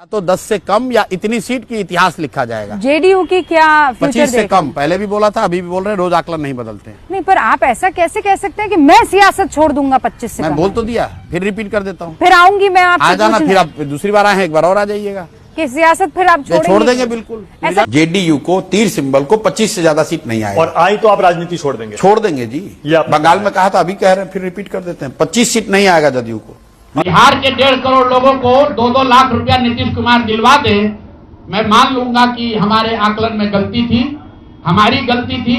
या तो 10 से कम या इतनी सीट की इतिहास लिखा जाएगा। जेडीयू की क्या फ्यूचर 25 से कम पहले भी बोला था, अभी भी बोल रहे हैं, रोज आकलन नहीं बदलते। नहीं, पर आप ऐसा कैसे कह सकते हैं कि मैं सियासत छोड़ दूंगा 25 से मैं कम? बोल तो दिया, फिर रिपीट कर देता हूँ। फिर आऊंगी मैं आ आपसे जाना, पूछने फिर आप दूसरी बार आए हैं, एक बार और आ जाइएगा कि सियासत फिर आप छोड़ देंगे। बिल्कुल, जेडीयू को तीर सिंबल को 25 से ज्यादा सीट नहीं आएगी। और आई तो आप राजनीति छोड़ देंगे? छोड़ देंगे जी। बंगाल में कहा था, अभी कह रहे हैं, फिर रिपीट कर देते हैं, 25 सीट नहीं आएगा जदयू को। बिहार के 1.5 करोड़ लोगों को 2-2 लाख रुपया नीतीश कुमार दिलवा दे, मैं मान लूंगा कि हमारे आकलन में गलती थी, हमारी गलती थी।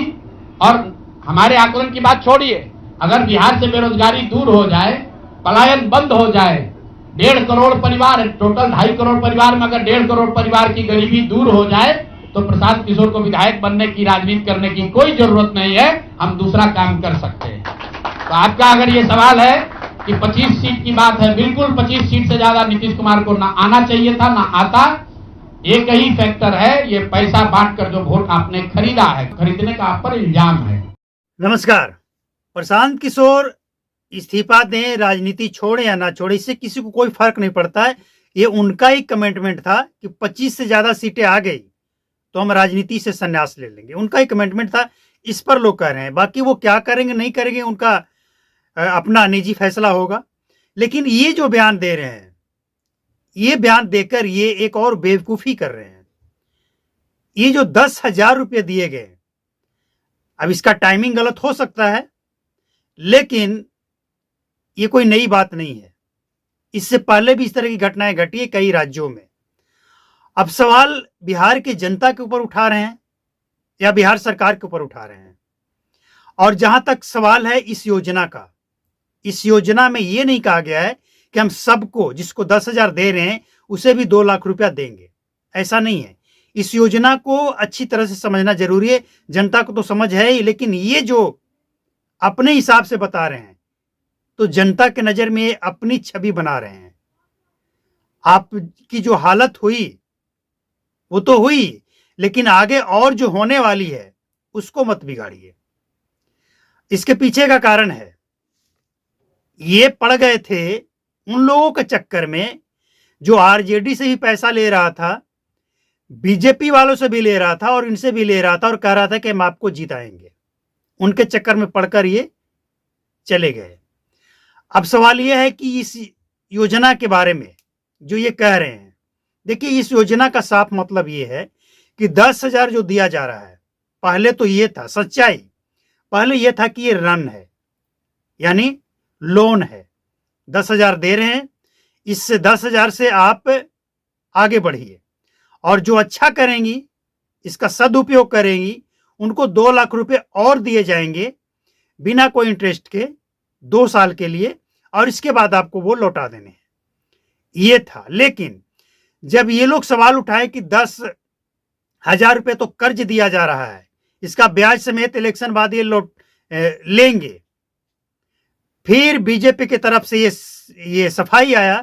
और हमारे आकलन की बात छोड़िए, अगर बिहार से बेरोजगारी दूर हो जाए, पलायन बंद हो जाए, 1.5 करोड़ परिवार, टोटल 2.5 करोड़ परिवार में अगर 1.5 करोड़ परिवार की गरीबी दूर हो जाए, तो प्रशांत किशोर को विधायक बनने की, राजनीति करने की कोई जरूरत नहीं है, हम दूसरा काम कर सकते हैं। तो आपका अगर ये सवाल है कि 25 सीट की बात है, बिल्कुल 25 सीट से ज्यादा नीतीश कुमार को ना आना चाहिए था, ना आता। एक ही फैक्टर है, ये पैसा बांटकर जो वोट आपने खरीदा है, खरीदने का आप पर इल्जाम है। नमस्कार। प्रशांत किशोर इस्तीफा दें, राजनीति छोड़े या ना छोड़े, इससे किसी को कोई फर्क नहीं पड़ता है। ये उनका ही कमिटमेंट था कि 25 से ज्यादा सीटें आ गई तो हम राजनीति से संन्यास ले लेंगे। उनका ही कमिटमेंट था, इस पर लोग कह रहे हैं। बाकी वो क्या करेंगे नहीं करेंगे, उनका अपना निजी फैसला होगा। लेकिन ये जो बयान दे रहे हैं, ये बयान देकर ये एक और बेवकूफ़ी कर रहे हैं। ये जो 10,000 रुपये दिए गए, अब इसका टाइमिंग गलत हो सकता है, लेकिन ये कोई नई बात नहीं है। इससे पहले भी इस तरह की घटनाएं घटी है कई राज्यों में। अब सवाल बिहार की जनता के ऊपर उठा रहे हैं या बिहार सरकार के ऊपर उठा रहे हैं। और जहां तक सवाल है इस योजना का, इस योजना में यह नहीं कहा गया है कि हम सबको, जिसको 10,000 दे रहे हैं, उसे भी 2 लाख रुपया देंगे। ऐसा नहीं है। इस योजना को अच्छी तरह से समझना जरूरी है। जनता को तो समझ है ही, लेकिन ये जो अपने हिसाब से बता रहे हैं, तो जनता के नजर में अपनी छवि बना रहे हैं। आपकी जो हालत हुई वो तो हुई, लेकिन आगे और जो होने वाली है उसको मत बिगाड़िए। इसके पीछे का कारण है, ये पड़ गए थे उन लोगों के चक्कर में जो आरजेडी से भी पैसा ले रहा था, बीजेपी वालों से भी ले रहा था और इनसे भी ले रहा था, और कह रहा था कि हम आपको जिताएंगे। उनके चक्कर में पड़कर ये चले गए। अब सवाल यह है कि इस योजना के बारे में जो ये कह रहे हैं, देखिए, इस योजना का साफ मतलब ये है कि 10,000 जो दिया जा रहा है, पहले तो ये था सच्चाई, पहले ये था कि ये ऋण है, यानी लोन है। 10,000 दे रहे हैं, इससे 10,000 से आप आगे बढ़िए, और जो अच्छा करेंगी, इसका सदुपयोग करेंगी, उनको 2 लाख रुपए और दिए जाएंगे बिना कोई इंटरेस्ट के 2 साल के लिए, और इसके बाद आपको वो लौटा देने हैं। ये था। लेकिन जब ये लोग सवाल उठाए कि 10,000 रुपये तो कर्ज दिया जा रहा है, इसका ब्याज समेत इलेक्शन बाद ये लौट लेंगे, फिर बीजेपी की तरफ से ये सफाई आया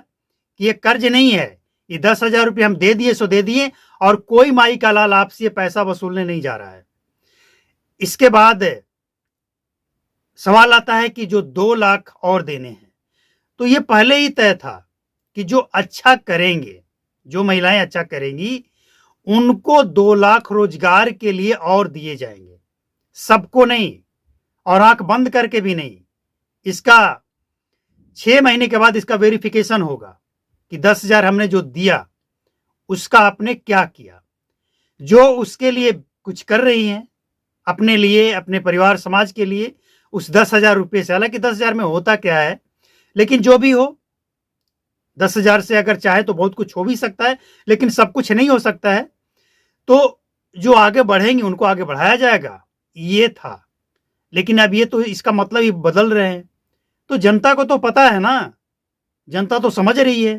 कि ये कर्ज नहीं है, ये 10,000 रुपये हम दे दिए सो दे दिए, और कोई माई का लाल आपसे ये पैसा वसूलने नहीं जा रहा है। इसके बाद सवाल आता है कि जो 2 लाख और देने हैं, तो ये पहले ही तय था कि जो अच्छा करेंगे, जो महिलाएं अच्छा करेंगी, उनको 2 लाख रोजगार के लिए और दिए जाएंगे, सबको नहीं, और आंख बंद करके भी नहीं। इसका 6 महीने के बाद इसका वेरिफिकेशन होगा कि 10,000 हमने जो दिया उसका आपने क्या किया। जो उसके लिए कुछ कर रही हैं, अपने लिए, अपने परिवार समाज के लिए, उस 10,000 रुपये से, हालांकि 10,000 में होता क्या है, लेकिन जो भी हो, 10,000 से अगर चाहे तो बहुत कुछ हो भी सकता है, लेकिन सब कुछ नहीं हो सकता है। तो जो आगे बढ़ेंगे उनको आगे बढ़ाया जाएगा, ये था। लेकिन अब ये तो इसका मतलब ही बदल रहे हैं। तो जनता को तो पता है ना, जनता तो समझ रही है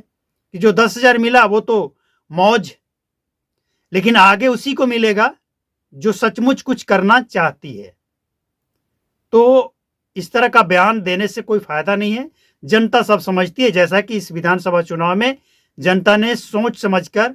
कि जो 10,000 मिला वो तो मौज, लेकिन आगे उसी को मिलेगा जो सचमुच कुछ करना चाहती है। तो इस तरह का बयान देने से कोई फायदा नहीं है। जनता सब समझती है, जैसा कि इस विधानसभा चुनाव में जनता ने सोच समझकर